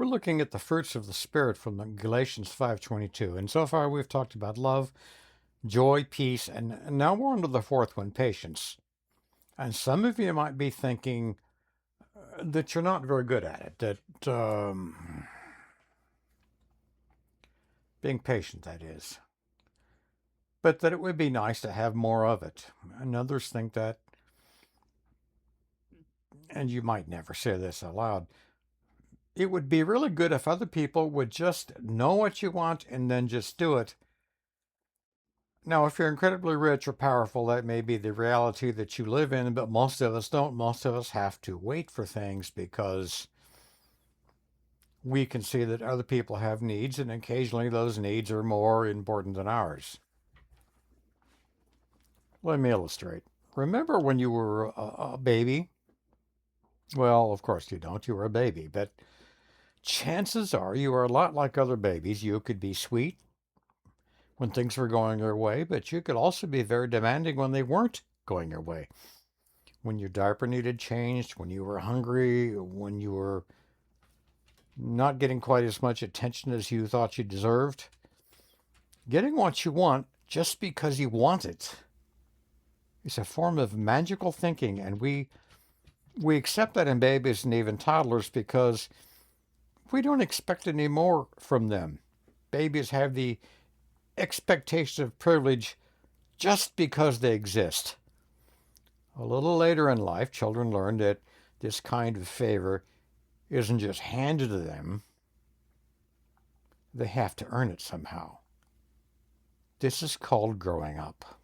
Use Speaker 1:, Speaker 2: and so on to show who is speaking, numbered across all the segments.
Speaker 1: We're looking at the fruits of the Spirit from Galatians 5:22. And so far we've talked about love, joy, peace, and now we're on to the fourth one, patience. And some of you might be thinking that you're not very good at it, that being patient, that is, but that it would be nice to have more of it. And others think that, and you might never say this aloud, it would be really good if other people would just know what you want and then just do it. Now, if you're incredibly rich or powerful, that may be the reality that you live in, but most of us don't. Most of us have to wait for things because we can see that other people have needs, and occasionally those needs are more important than ours. Let me illustrate. Remember when you were a baby? Well, of course you don't. You were a baby, but chances are you are a lot like other babies. You could be sweet when things were going your way, but you could also be very demanding when they weren't going your way. When your diaper needed changed, when you were hungry, when you were not getting quite as much attention as you thought you deserved. Getting what you want just because you want it is a form of magical thinking, and we accept that in babies and even toddlers because we don't expect any more from them. Babies have the expectation of privilege just because they exist. A little later in life, children learn that this kind of favor isn't just handed to them, they have to earn it somehow. This is called growing up.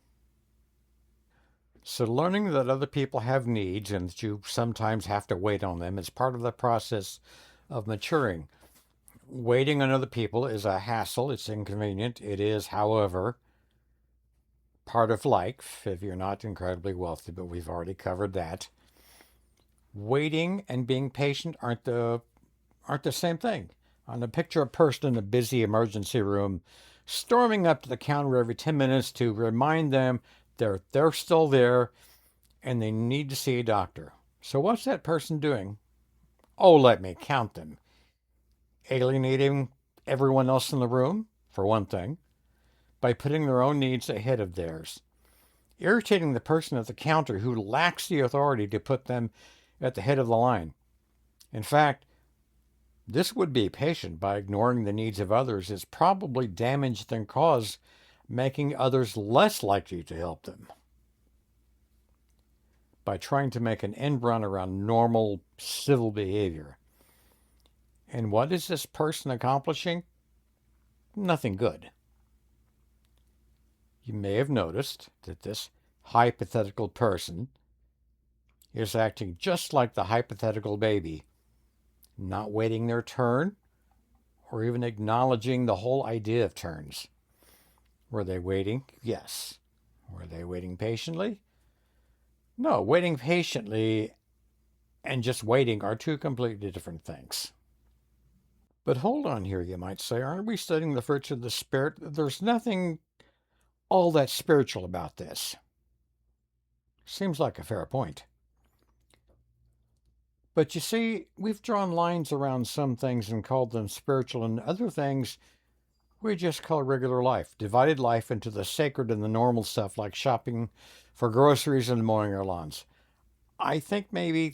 Speaker 1: So learning that other people have needs and that you sometimes have to wait on them is part of the process of maturing. Waiting on other people is a hassle. It's inconvenient. It is, however, part of life if you're not incredibly wealthy, but we've already covered that. Waiting and being patient aren't the same thing. On a picture a person in a busy emergency room storming up to the counter every 10 minutes to remind them they're still there and they need to see a doctor. So what's that person doing? Oh, let me count them. Alienating everyone else in the room, for one thing, by putting their own needs ahead of theirs. Irritating the person at the counter who lacks the authority to put them at the head of the line. In fact, this would-be patient by ignoring the needs of others is probably damage than cause, making others less likely to help them. By trying to make an end run around normal civil behavior. And what is this person accomplishing? Nothing good. You may have noticed that this hypothetical person is acting just like the hypothetical baby, not waiting their turn or even acknowledging the whole idea of turns. Were they waiting? Yes. Were they waiting patiently? No, waiting patiently and just waiting are two completely different things. But hold on here, you might say. Aren't we studying the fruits of the Spirit? There's nothing all that spiritual about this. Seems like a fair point. But you see, we've drawn lines around some things and called them spiritual, and other things we just call regular life, divided life into the sacred and the normal stuff like shopping for groceries and mowing our lawns. I think maybe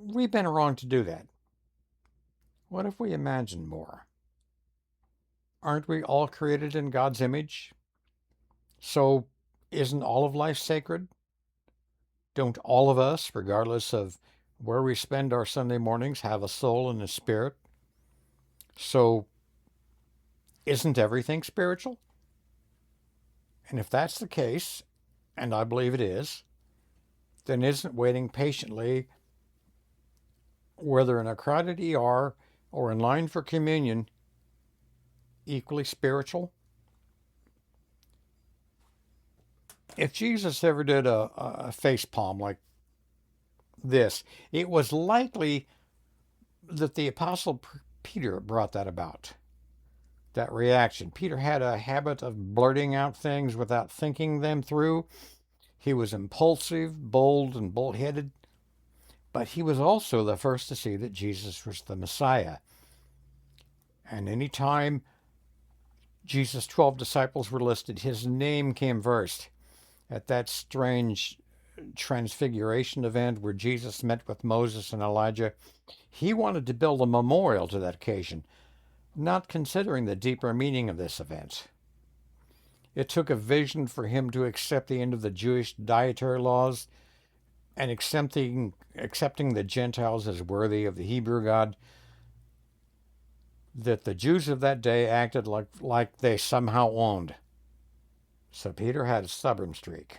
Speaker 1: we've been wrong to do that. What if we imagine more? Aren't we all created in God's image? So isn't all of life sacred? Don't all of us, regardless of where we spend our Sunday mornings, have a soul and a spirit? So isn't everything spiritual? And if that's the case, and I believe it is, then isn't waiting patiently, whether in a crowded ER or in line for communion, equally spiritual? If Jesus ever did a face palm like this, it was likely that the Apostle Peter brought that about, that reaction. Peter had a habit of blurting out things without thinking them through. He was impulsive, bold, and bullheaded. But he was also the first to see that Jesus was the Messiah. And any time Jesus' 12 disciples were listed, his name came first. At that strange transfiguration event where Jesus met with Moses and Elijah, he wanted to build a memorial to that occasion, not considering the deeper meaning of this event. It took a vision for him to accept the end of the Jewish dietary laws and accepting the Gentiles as worthy of the Hebrew God, that the Jews of that day acted like they somehow owned. So Peter had a stubborn streak.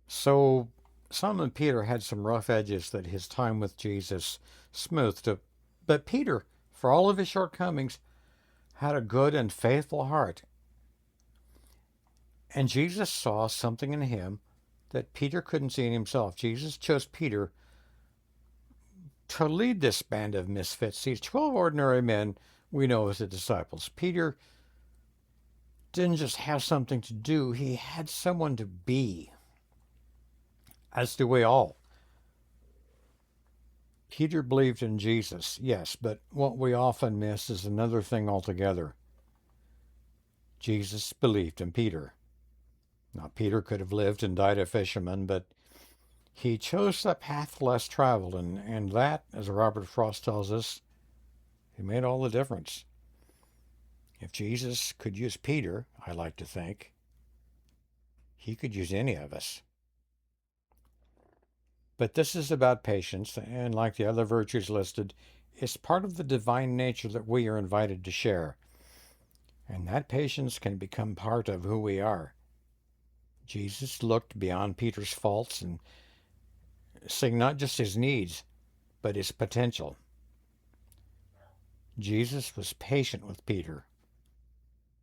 Speaker 1: So Simon Peter had some rough edges that his time with Jesus smoothed. But Peter, for all of his shortcomings, had a good and faithful heart. And Jesus saw something in him that Peter couldn't see in himself. Jesus chose Peter to lead this band of misfits, these 12 ordinary men we know as the disciples. Peter didn't just have something to do, he had someone to be. As do we all. Peter believed in Jesus, yes, but what we often miss is another thing altogether. Jesus believed in Peter. Now, Peter could have lived and died a fisherman, but he chose the path less traveled, and that, as Robert Frost tells us, it made all the difference. If Jesus could use Peter, I like to think, he could use any of us. But this is about patience, and like the other virtues listed, it's part of the divine nature that we are invited to share. And that patience can become part of who we are. Jesus looked beyond Peter's faults and seeing not just his needs, but his potential. Jesus was patient with Peter.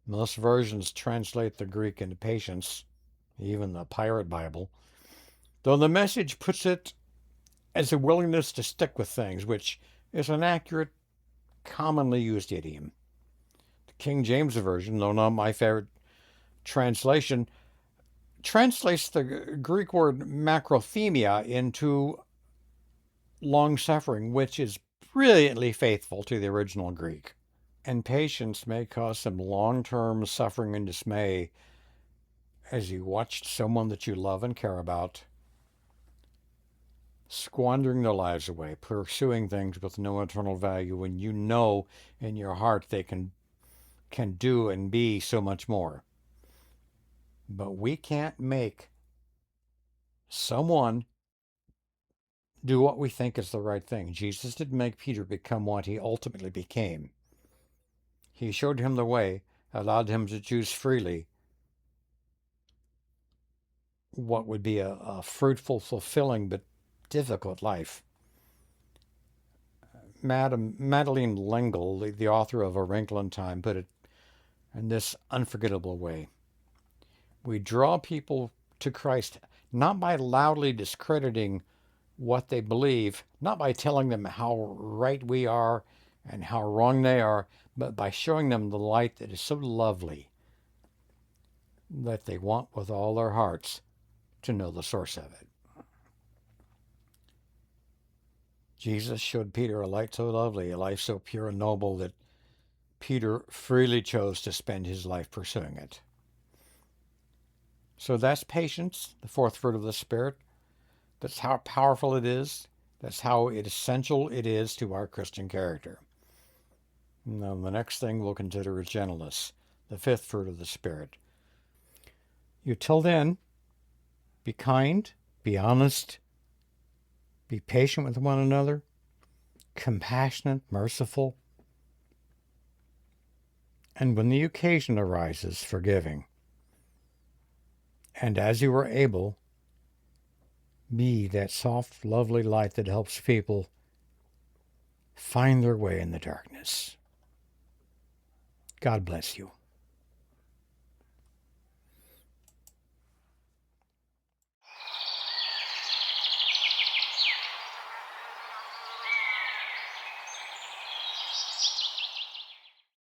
Speaker 1: Most versions translate the Greek into patience, even the Pirate Bible, though the Message puts it as a willingness to stick with things, which is an accurate, commonly used idiom. The King James Version, though not my favorite translation, translates the Greek word macrothemia into long-suffering, which is brilliantly faithful to the original Greek. And patience may cause some long-term suffering and dismay as you watch someone that you love and care about squandering their lives away, pursuing things with no eternal value, when you know in your heart they can do and be so much more. But we can't make someone do what we think is the right thing. Jesus didn't make Peter become what he ultimately became. He showed him the way, allowed him to choose freely what would be a fruitful, fulfilling, but difficult life. Madeleine L'Engle, the author of A Wrinkle in Time, put it in this unforgettable way. We draw people to Christ not by loudly discrediting what they believe, not by telling them how right we are and how wrong they are, but by showing them the light that is so lovely that they want with all their hearts to know the source of it. Jesus showed Peter a light so lovely, a life so pure and noble, that Peter freely chose to spend his life pursuing it. So that's patience, the fourth fruit of the Spirit. That's how powerful it is. That's how essential it is to our Christian character. Now, the next thing we'll consider is gentleness, the fifth fruit of the Spirit. You till then, be kind, be honest, be patient with one another, compassionate, merciful, and when the occasion arises, forgiving. And as you are able, be that soft, lovely light that helps people find their way in the darkness. God bless you.